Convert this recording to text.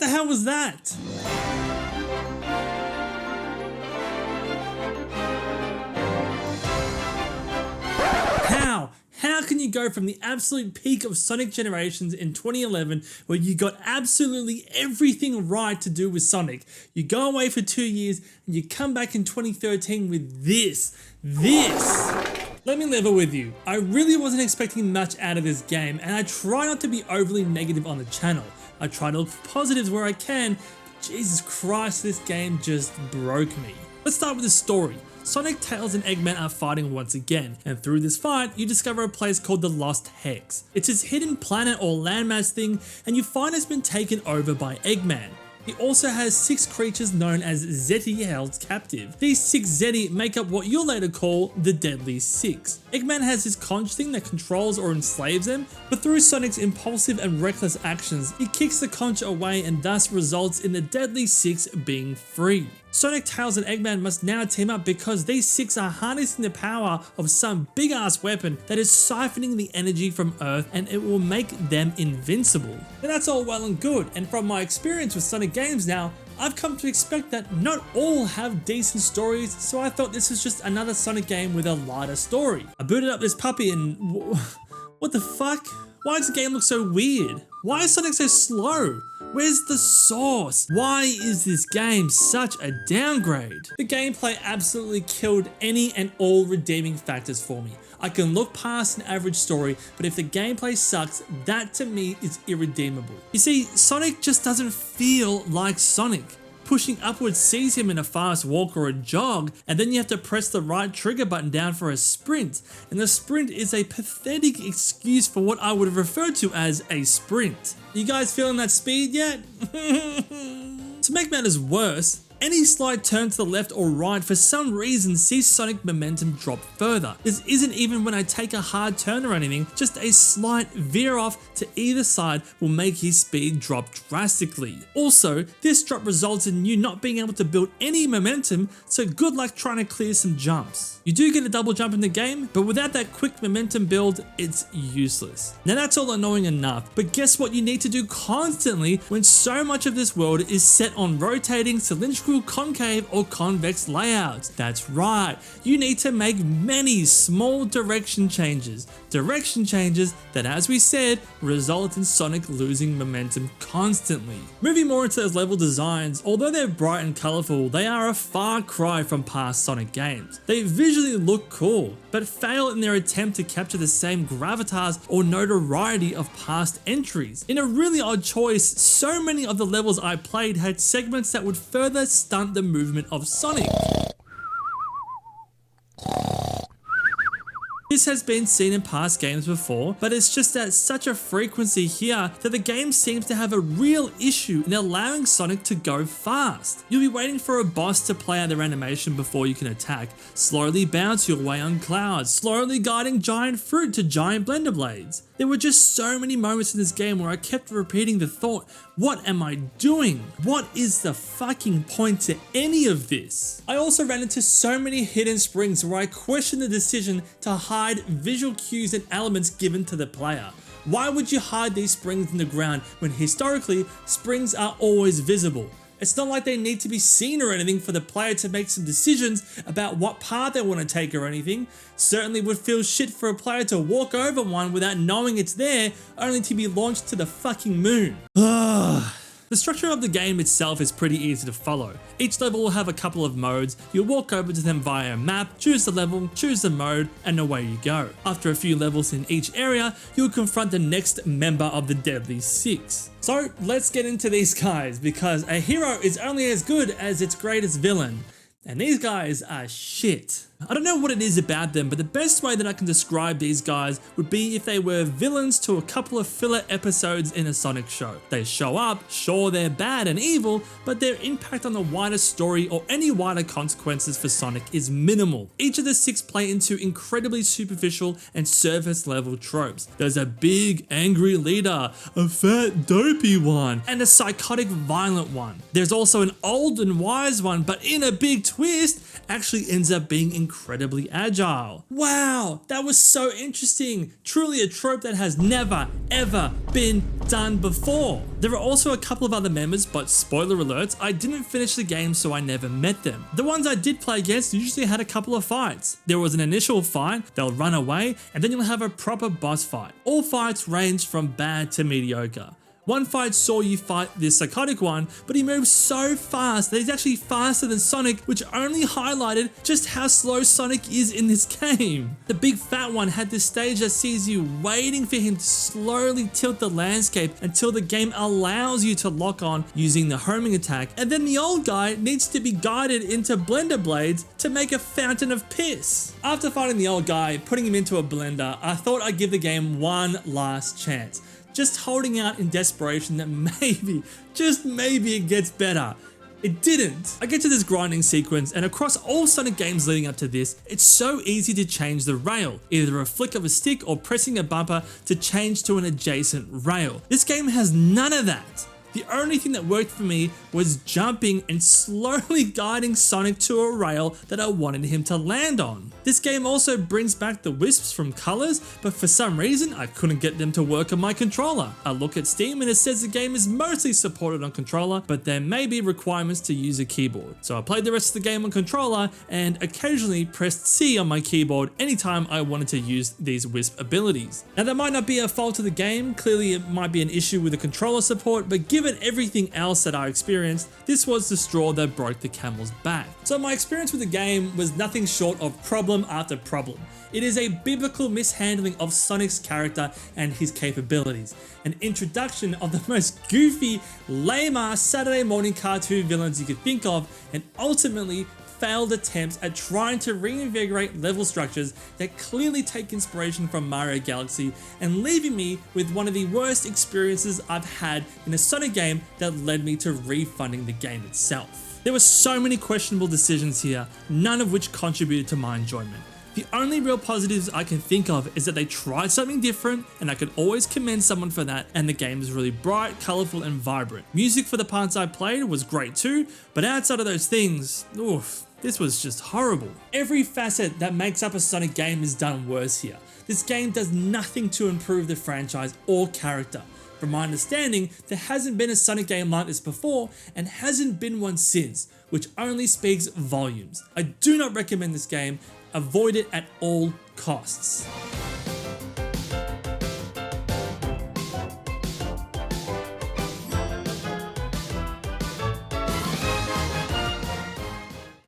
What the hell was that? How can you go from the absolute peak of Sonic Generations in 2011, where you got absolutely everything right to do with Sonic, you go away for 2 years, and you come back in 2013 with this? Let me level with you. I really wasn't expecting much out of this game, and I try not to be overly negative on the channel. I try to look for positives where I can, but Jesus Christ, this game just broke me. Let's start with the story. Sonic, Tails, and Eggman are fighting once again, and through this fight, you discover a place called the Lost Hex. It's this hidden planet or landmass thing, and you find it's been taken over by Eggman. He also has 6 creatures known as Zeti held captive. These 6 Zeti make up what you'll later call the Deadly Six. Eggman has his conch thing that controls or enslaves them, but through Sonic's impulsive and reckless actions, he kicks the conch away and thus results in the Deadly Six being free. Sonic, Tails, and Eggman must now team up because these 6 are harnessing the power of some big ass weapon that is siphoning the energy from Earth, and it will make them invincible. Now that's all well and good, and from my experience with Sonic games now, I've come to expect that not all have decent stories, so I thought this was just another Sonic game with a lighter story. I booted up this puppy and what the fuck? Why does the game look so weird? Why is Sonic so slow? Where's the source? Why is this game such a downgrade? The gameplay absolutely killed any and all redeeming factors for me. I can look past an average story, but if the gameplay sucks, that to me is irredeemable. You see, Sonic just doesn't feel like Sonic. Pushing upwards sees him in a fast walk or a jog, and then you have to press the right trigger button down for a sprint, and the sprint is a pathetic excuse for what I would have referred to as a sprint. You guys feeling that speed yet? To make matters worse, any slight turn to the left or right for some reason sees Sonic momentum drop further. This isn't even when I take a hard turn or anything, just a slight veer off to either side will make his speed drop drastically. Also, this drop results in you not being able to build any momentum, so good luck trying to clear some jumps. You do get a double jump in the game, but without that quick momentum build, it's useless. Now that's all annoying enough, but guess what you need to do constantly when so much of this world is set on rotating, cylindrical, concave, or convex layouts? That's right, you need to make many small direction changes that, as we said, result in Sonic losing momentum constantly. Moving more into those level designs, although they're bright and colourful, they are a far cry from past Sonic games. They visually look cool, but fail in their attempt to capture the same gravitas or notoriety of past entries. In a really odd choice, so many of the levels I played had segments that would further stunt the movement of Sonic. This has been seen in past games before, but it's just at such a frequency here that the game seems to have a real issue in allowing Sonic to go fast. You'll be waiting for a boss to play out their animation before you can attack, slowly bounce your way on clouds, slowly guiding giant fruit to giant blender blades. There were just so many moments in this game where I kept repeating the thought, what am I doing? What is the fucking point to any of this? I also ran into so many hidden springs where I questioned the decision to hide visual cues and elements given to the player. Why would you hide these springs in the ground when historically springs are always visible? It's not like they need to be seen or anything for the player to make some decisions about what path they want to take or anything. Certainly would feel shit for a player to walk over one without knowing it's there, only to be launched to the fucking moon. The structure of the game itself is pretty easy to follow. Each level will have a couple of modes. You'll walk over to them via a map, choose the level, choose the mode, and away you go. After a few levels in each area, you'll confront the next member of the Deadly Six. So let's get into these guys, because a hero is only as good as its greatest villain. And these guys are shit. I don't know what it is about them, but the best way that I can describe these guys would be if they were villains to a couple of filler episodes in a Sonic show. They show up, sure they're bad and evil, but their impact on the wider story or any wider consequences for Sonic is minimal. Each of the 6 play into incredibly superficial and surface level tropes. There's a big angry leader, a fat dopey one, and a psychotic violent one. There's also an old and wise one, but in a big twist, actually ends up being incredibly agile. Wow, that was so interesting. Truly a trope that has never, ever been done before. There are also a couple of other members, but spoiler alerts, I didn't finish the game, so I never met them. The ones I did play against usually had a couple of fights. There was an initial fight, they'll run away, and then you'll have a proper boss fight. All fights range from bad to mediocre. One fight saw you fight this psychotic one, but he moves so fast that he's actually faster than Sonic, which only highlighted just how slow Sonic is in this game. The big fat one had this stage that sees you waiting for him to slowly tilt the landscape until the game allows you to lock on using the homing attack, and then the old guy needs to be guided into blender blades to make a fountain of piss. After fighting the old guy, putting him into a blender, I thought I'd give the game one last chance. Just holding out in desperation that maybe, just maybe it gets better. It didn't. I get to this grinding sequence, and across all Sonic games leading up to this, it's so easy to change the rail, either a flick of a stick or pressing a bumper to change to an adjacent rail. This game has none of that. The only thing that worked for me was jumping and slowly guiding Sonic to a rail that I wanted him to land on. This game also brings back the wisps from colors, but for some reason I couldn't get them to work on my controller. I look at Steam and it says the game is mostly supported on controller, but there may be requirements to use a keyboard. So I played the rest of the game on controller and occasionally pressed C on my keyboard anytime I wanted to use these wisp abilities. Now that might not be a fault of the game, clearly it might be an issue with the controller support, but given everything else that I experienced, this was the straw that broke the camel's back. So my experience with the game was nothing short of problem after problem. It is a biblical mishandling of Sonic's character and his capabilities, an introduction of the most goofy, lame-ass Saturday morning cartoon villains you could think of, and ultimately failed attempts at trying to reinvigorate level structures that clearly take inspiration from Mario Galaxy, and leaving me with one of the worst experiences I've had in a Sonic game that led me to refunding the game itself. There were so many questionable decisions here, none of which contributed to my enjoyment. The only real positives I can think of is that they tried something different, and I could always commend someone for that, and the game is really bright, colourful and vibrant. Music for the parts I played was great too, but outside of those things, oof, this was just horrible. Every facet that makes up a Sonic game is done worse here. This game does nothing to improve the franchise or character. From my understanding, there hasn't been a Sonic game like this before, and hasn't been one since, which only speaks volumes. I do not recommend this game. Avoid it at all costs.